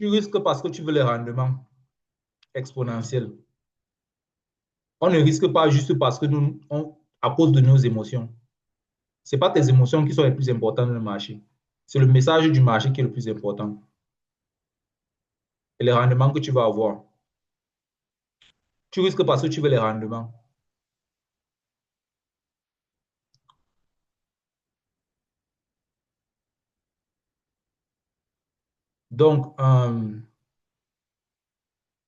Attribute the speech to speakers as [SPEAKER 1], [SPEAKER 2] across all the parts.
[SPEAKER 1] Tu risques parce que tu veux les rendements exponentiels. On ne risque pas juste parce que à cause de nos émotions. Ce n'est pas tes émotions qui sont les plus importantes dans le marché. C'est le message du marché qui est le plus important. Et les rendements que tu vas avoir. Tu risques parce que tu veux les rendements. Donc,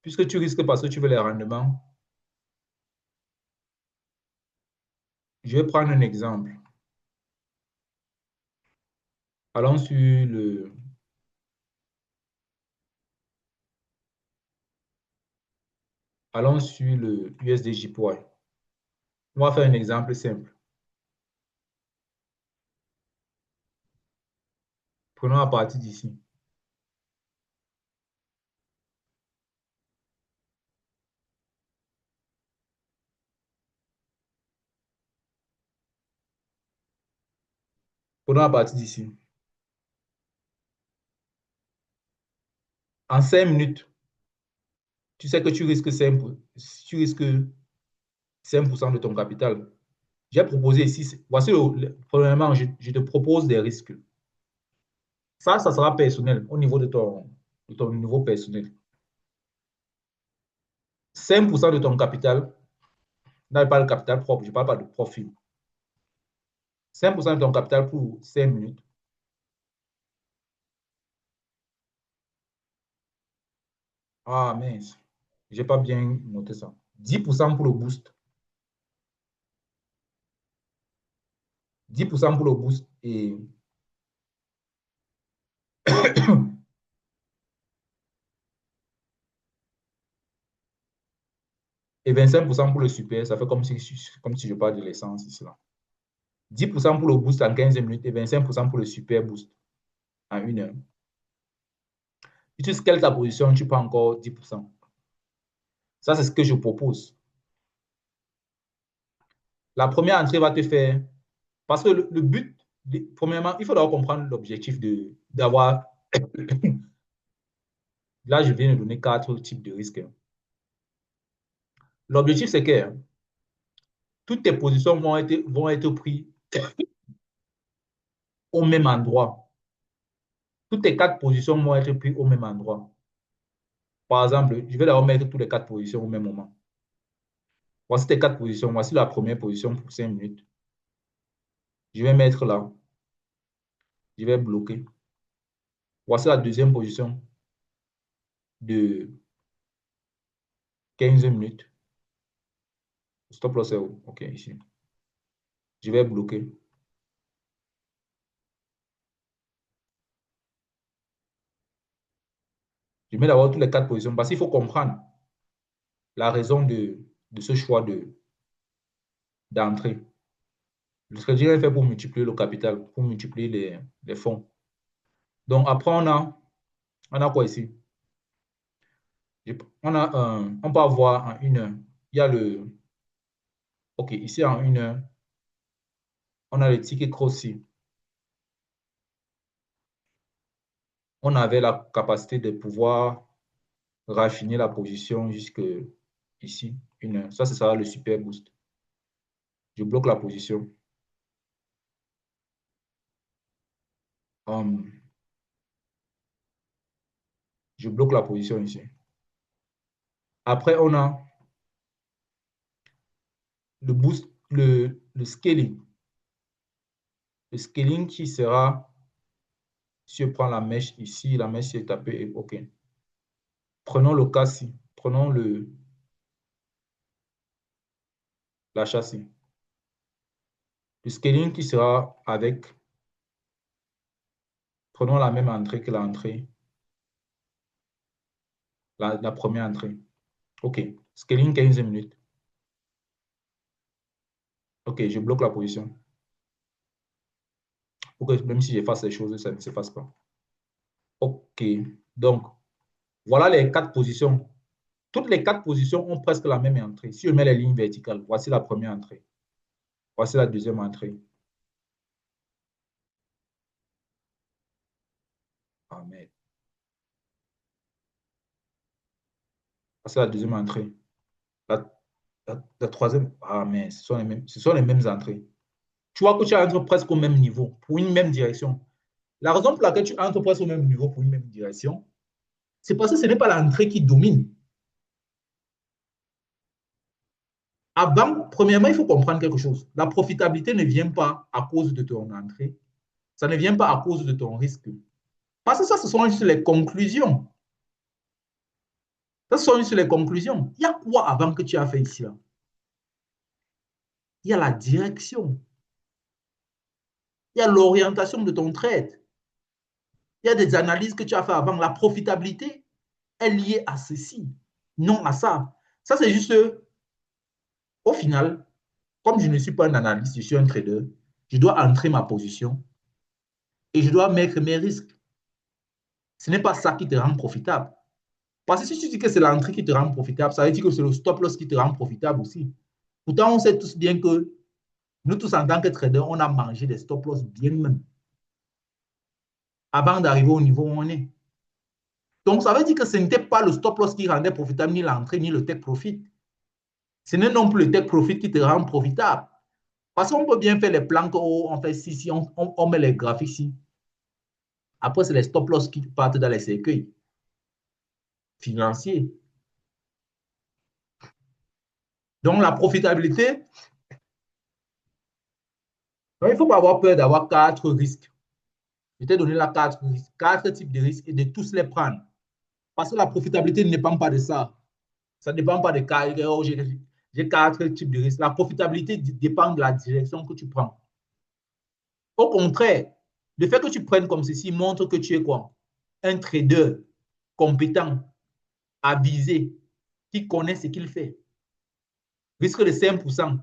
[SPEAKER 1] puisque tu risques parce que tu veux les rendements, je vais prendre un exemple. Allons sur le USD-JPY. On va faire un exemple simple. Prenons à partir d'ici. Prenons à partir d'ici. En 5 minutes, tu sais que tu risques 5% de ton capital. J'ai proposé ici, voici premièrement, je te propose des risques. Ça sera personnel au niveau de ton niveau personnel. 5% de ton capital, je ne parle pas de capital propre, je ne parle pas de profit. 5% de ton capital pour 5 minutes. Ah mince, je n'ai pas bien noté ça. 10% pour le boost. 10% pour le boost et 25% pour le super. Ça fait comme si je parle de l'essence ici. 10% pour le boost en 15 minutes et 25% pour le super boost en 1 heure. Si tu scales ta position, tu prends encore 10%. Ça, c'est ce que je propose. La première entrée va te faire... Parce que le but, premièrement, il faut d'abord comprendre l'objectif d'avoir... Là, je viens de donner 4 types de risques. L'objectif, c'est que toutes tes positions vont être prises au même endroit. Toutes tes 4 positions vont être prises au même endroit. Par exemple, je vais d'abord mettre toutes les 4 positions au même moment. Voici tes 4 positions. Voici la première position pour 5 minutes. Je vais mettre là. Je vais bloquer. Voici la deuxième position de 15 minutes. Stop loss est où? OK, ici. Je vais bloquer. Je mets d'abord toutes les 4 positions parce qu'il faut comprendre la raison de ce choix d'entrée. Le trading est fait pour multiplier le capital, pour multiplier les fonds. Donc, après, on a quoi ici? On peut avoir en 1 heure. Il y a le... OK, ici en 1 heure, on a le ticket cross-ci. On avait la capacité de pouvoir raffiner la position jusque ici, 1 heure. Ça, c'est ça le super boost. Je bloque la position. Je bloque la position ici. Après, on a le boost, le scaling. Le scaling qui sera, si je prends la mèche ici, la mèche est tapée, OK. Prenons le cas-ci, prenons la châssis. Le scaling qui sera avec, prenons la même entrée que l'entrée, la première entrée. OK, scaling 15 minutes. OK, je bloque la position. Pour que même si j'efface les choses, ça ne s'efface pas. OK, donc, voilà les 4 positions. Toutes les 4 positions ont presque la même entrée. Si je mets les lignes verticales, voici la première entrée. Voici la deuxième entrée. Ah, merde. C'est la deuxième entrée. La, la troisième, ah, mais ce sont les mêmes entrées. Tu vois que tu entres presque au même niveau, pour une même direction. La raison pour laquelle tu entres presque au même niveau pour une même direction, c'est parce que ce n'est pas l'entrée qui domine. Avant, premièrement, il faut comprendre quelque chose. La profitabilité ne vient pas à cause de ton entrée. Ça ne vient pas à cause de ton risque. Parce que ça, ce sont juste les conclusions. Ça, ce sont juste les conclusions. Il y a quoi avant que tu as fait ici, là? Il y a la direction. Il y a l'orientation de ton trade. Il y a des analyses que tu as fait avant. La profitabilité est liée à ceci, non à ça. Ça, c'est juste, au final, comme je ne suis pas un analyste, je suis un trader, je dois entrer ma position et je dois mettre mes risques. Ce n'est pas ça qui te rend profitable. Parce que si tu dis que c'est l'entrée qui te rend profitable, ça veut dire que c'est le stop loss qui te rend profitable aussi. Pourtant, on sait tous bien que nous tous, en tant que traders, on a mangé des stop loss bien même avant d'arriver au niveau où on est. Donc, ça veut dire que ce n'était pas le stop loss qui rendait profitable, ni l'entrée, ni le take profit. Ce n'est non plus le take profit qui te rend profitable. Parce qu'on peut bien faire les plans qu'on fait ici, on met les graphiques ici. Après, c'est les stop loss qui partent dans les cercueils financiers. Donc, la profitabilité, il ne faut pas avoir peur d'avoir quatre risques. Je t'ai donné là quatre types de risques et de tous les prendre. Parce que la profitabilité ne dépend pas de ça. Ça ne dépend pas de quatre. Oh, j'ai quatre types de risques. La profitabilité dépend de la direction que tu prends. Au contraire, le fait que tu prennes comme ceci montre que tu es quoi? Un trader compétent, avisé, qui connaît ce qu'il fait. Risque de 5%,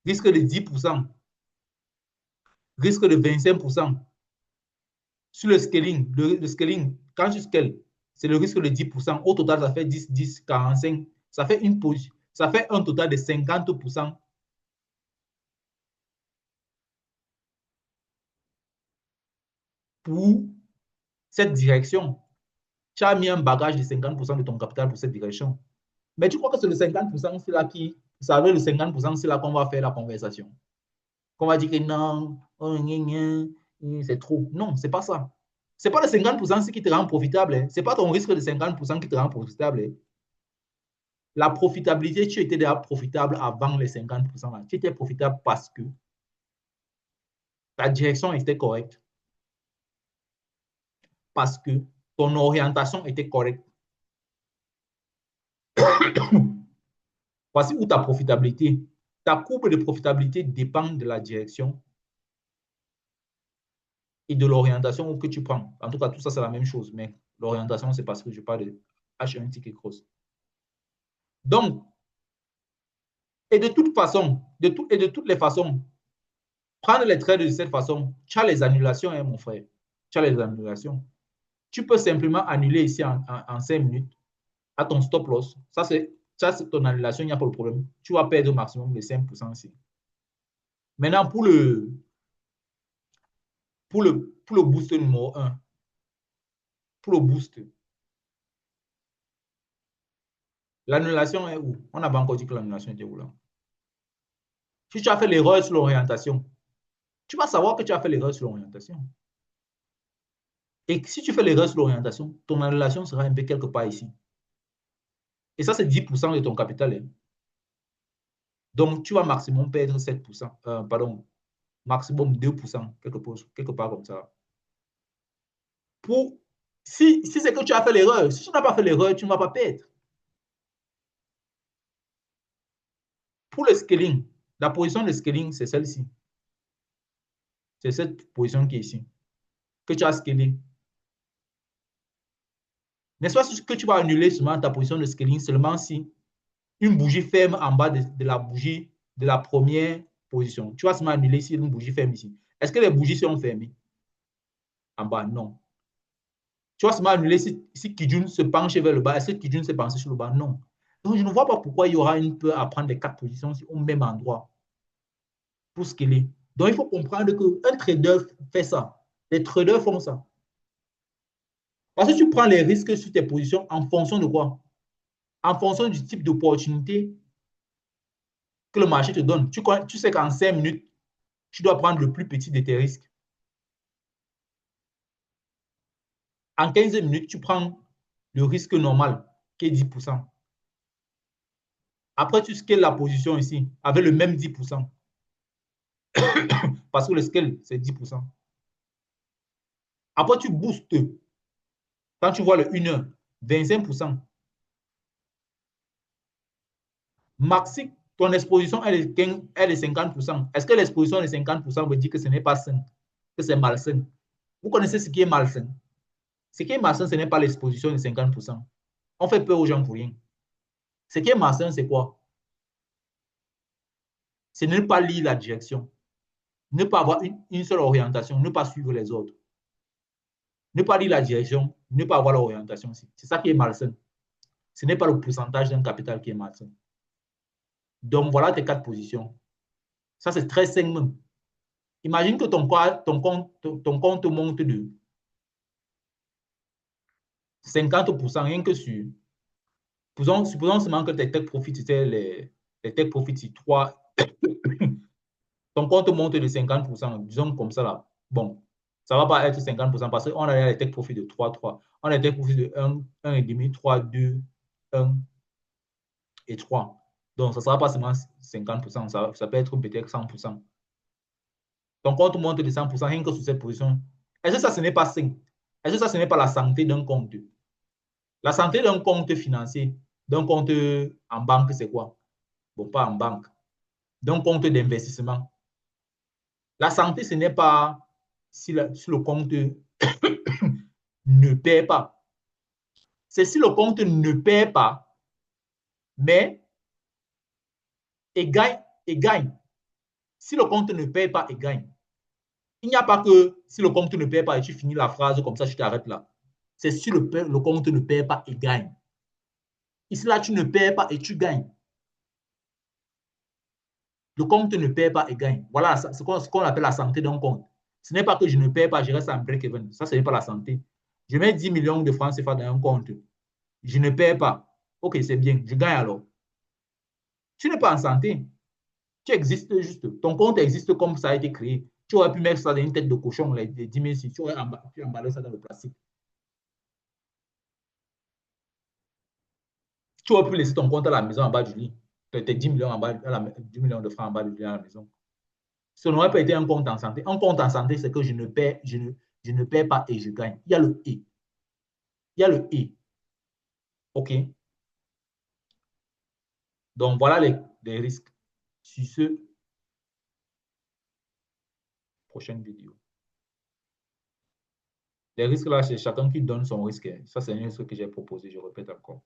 [SPEAKER 1] risque de 10%, risque de 25%. Sur le scaling, le scaling, quand tu scales, c'est le risque de 10%. Au total, ça fait 10, 10, 45. Ça fait une position. Ça fait un total de 50% pour cette direction. Tu as mis un bagage de 50% de ton capital pour cette direction. Mais tu crois que c'est le 50%, c'est là qui, ça avec le 50%, c'est là qu'on va faire la conversation. Qu'on va dire que non, oh, c'est trop. Non, c'est pas ça. C'est pas le 50% qui te rend profitable. Hein. C'est pas ton risque de 50% qui te rend profitable. Hein. La profitabilité, tu étais déjà profitable avant les 50%. Là. Tu étais profitable parce que ta direction était correcte, parce que ton orientation était correcte. Voici où ta profitabilité, ta courbe de profitabilité dépend de la direction et de l'orientation que tu prends. En tout cas, tout ça, c'est la même chose, mais l'orientation, c'est parce que je parle de H1 ticket cross. Donc, et de toute façon, et de toutes les façons, prendre les trades de cette façon, tu as les annulations, hein, mon frère. Tu as les annulations. Tu peux simplement annuler ici en 5 minutes à ton stop loss. Ça, c'est ton annulation, il n'y a pas de problème. Tu vas perdre au maximum de 5% ici. Maintenant, pour le boost numéro 1, pour le boost, l'annulation est où? On n'a pas encore dit que l'annulation était où là. Si tu as fait l'erreur sur l'orientation, tu vas savoir que tu as fait l'erreur sur l'orientation. Et si tu fais l'erreur sur l'orientation, ton annulation sera un peu quelque part ici. Et ça, c'est 10% de ton capital. Hein. Donc, tu vas maximum perdre 7%, pardon, maximum 2%, quelque part comme ça. Pour, si c'est que tu as fait l'erreur, si tu n'as pas fait l'erreur, tu ne vas pas perdre. Pour le scaling, la position de scaling, c'est celle-ci. C'est cette position qui est ici, que tu as scalé. N'est-ce pas que tu vas annuler seulement ta position de scaling seulement si une bougie ferme en bas de la bougie de la première position. Tu vas seulement annuler si une bougie ferme ici. Est-ce que les bougies sont fermées? En bas, non. Tu vas seulement annuler si Kijun se penche vers le bas. Est-ce que Kijun s'est penché sur le bas? Non. Donc, je ne vois pas pourquoi il y aura une peur à prendre les quatre positions au même endroit pour scaler. Donc, il faut comprendre qu'un trader fait ça. Les traders font ça. Parce que tu prends les risques sur tes positions en fonction de quoi? en fonction du type d'opportunité que le marché te donne. Tu sais qu'en 5 minutes, tu dois prendre le plus petit de tes risques. En 15 minutes, tu prends le risque normal, qui est 10%. Après, tu scales la position ici avec le même 10%. Parce que le scale, c'est 10%. Après, tu boostes. Quand tu vois le 1 heure, 25%. Maxi, ton exposition, elle est 50%. Est-ce que l'exposition de 50% veut dire que ce n'est pas sain, que c'est malsain? Vous connaissez ce qui est malsain. Ce qui est malsain, ce n'est pas l'exposition de 50%. On fait peur aux gens pour rien. Ce qui est malsain, c'est quoi? C'est ne pas lire la direction, ne pas avoir une seule orientation, ne pas suivre les autres. Ne pas lire la direction, ne pas avoir l'orientation. C'est ça qui est malsain. Ce n'est pas le pourcentage d'un capital qui est malsain. Donc, voilà tes 4 positions. Ça, c'est très sain même. Imagine que ton compte monte de 50%, rien que sur. Supposons seulement que tes tech profits, c'était les tech profits, c'est 3. Ton compte monte de 50%, disons comme ça là. Bon, ça ne va pas être 50% parce qu'on a les tech profits de 3, 3. On a les tech profits de 1, 1,5, 3, 2, 1 et 3. Donc, ça ne sera pas seulement 50%, ça peut être peut-être 100%. Ton compte monte de 100%, rien que sur cette position. Est-ce que ça, ce n'est pas sain? Est-ce que ça, ce n'est pas la santé d'un compte? La santé d'un compte financier, d'un compte en banque, c'est quoi? Bon, pas en banque. D'un compte d'investissement. La santé, ce n'est pas si le compte ne paie pas. C'est si le compte ne paie pas, mais il gagne, il gagne. Si le compte ne paie pas, il gagne. Il n'y a pas que si le compte ne paie pas et tu finis la phrase comme ça, tu t'arrêtes là. C'est si le compte ne paie pas, il gagne. Ici, là, tu ne paies pas et tu gagnes. Le compte ne paie pas et gagne. Voilà ce qu'on appelle la santé d'un compte. Ce n'est pas que je ne paie pas, je reste en break-even. Ça, ce n'est pas la santé. Je mets 10 millions de francs CFA dans un compte. Je ne paie pas. OK, c'est bien. Je gagne alors. Tu n'es pas en santé. Tu existes juste. Ton compte existe comme ça a été créé. Tu aurais pu mettre ça dans une tête de cochon, les 10 000, si tu aurais emballé ça dans le plastique. Tu aurais pu laisser ton compte à la maison en bas du lit. Tes 10 millions, 10 millions de francs en bas du lit à la maison. Ce n'aurait pas été un compte en santé. Un compte en santé, c'est que je ne paie pas et je gagne. Il y a le et. Il y a le et. OK? Donc, voilà les risques. Sur ce, prochaine vidéo. Les risques là, c'est chacun qui donne son risque. Ça, c'est un risque que j'ai proposé, je répète encore.